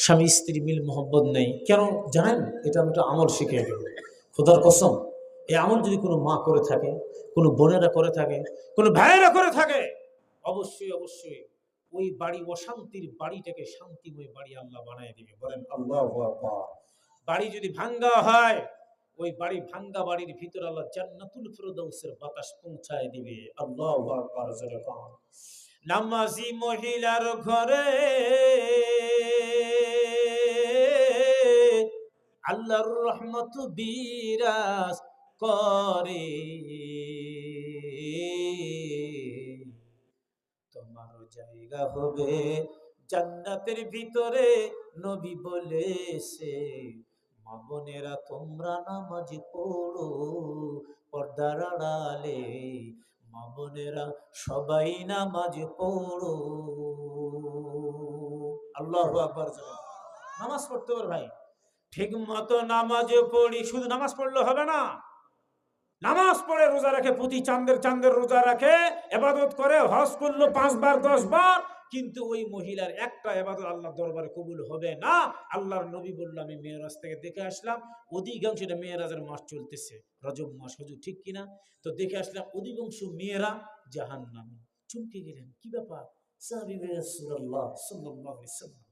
স্বামী স্ত্রী মিল মোহব্বত নেই কেন জানেন? এটা আমি একটা আমল শিখে গেল, খোদার কসম। এই আমল যদি কোনো মা করে থাকে, কোনো বোনেরা করে থাকে, কোনো ভাইয়েরা করে থাকে, অবশ্যই অবশ্যই ওই বাড়ি অশান্তির বাড়িটাকে শান্তিময় বাড়ি আল্লাহ বানায় দিবে। বলেন আল্লাহু আকবার। বাড়ি যদি ভাঙ্গা হয়, ওই বাড়ি ভাঙ্গা বাড়ির ভিতর আল্লাহ জান্নাতুল ফিরদাউসের বাতাস পৌঁছায় দিবে। আল্লাহু আকবার। নামাজি মহিলার ঘরে আল্লাহর রহমত বিরাজ করে, তোমার জায়গা হবে জান্নাতের ভিতরে। নবী বলেছে, মা বোনেরা তোমরা নামাজ পড়ো পর্দার আড়ালে, মা বোনেরা সবাই নামাজ পড়ো। আল্লাহু আকবার। নামাজ পড়তে হবে ভাই, ঠিক মতো নামাজ পড়ি। শুধু নামাজ পড়লে হবে না, নামাজ পড়ে রোজা রাখে, প্রতি চাঁদের রোজা রাখে, ইবাদত করে, হজ করলো 5 বার 10 বার, কিন্তু ওই মহিলার একটা ইবাদত আল্লাহর দরবারে কবুল হবে না। আল্লাহর নবী বলল, আমি মেরাজ থেকে দেখে আসলাম, অধিকাংশ, এটা মেরাজের মাস চলতেছে, রজব মাস, হুজুর ঠিক কিনা? তো দেখে আসলাম অধিকাংশ মেয়েরা জাহান্নামী। চমকে গেলেন, কি ব্যাপার? সাহাবী রাসূলুল্লাহ সাল্লাল্লাহু আলাইহি ওয়াসাল্লাম,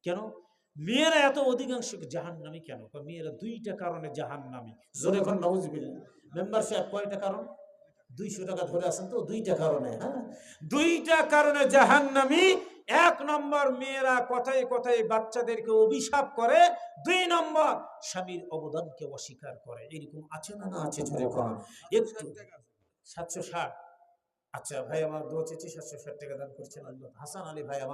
কেন মেয়েরা এত অধিকাংশ জাহান্নামী কেন? মেয়েরা 2টা কারণে জাহান্নামী। জোরে কোন নাউজুবিল্লাহ। মেম্বার সাহেব কয়টা কারণ? 200 টাকা ধরে আছেন তো, 2টা কারণে। হ্যাঁ, 2টা কারণে জাহান্নামী। 1 নম্বর, মেয়েরা কথায় কথায় বাচ্চাদেরকে অভিশাপ করে। 2 নম্বর, স্বামীর অবদানকে অস্বীকার করে। এরকম আছে না? না আছে? জোরে কোন। একটু 760। আচ্ছা ভাই আমার দোয়া চেয়েছি, 760 টাকা দান করছেন। হাসান আলী ভাই আমার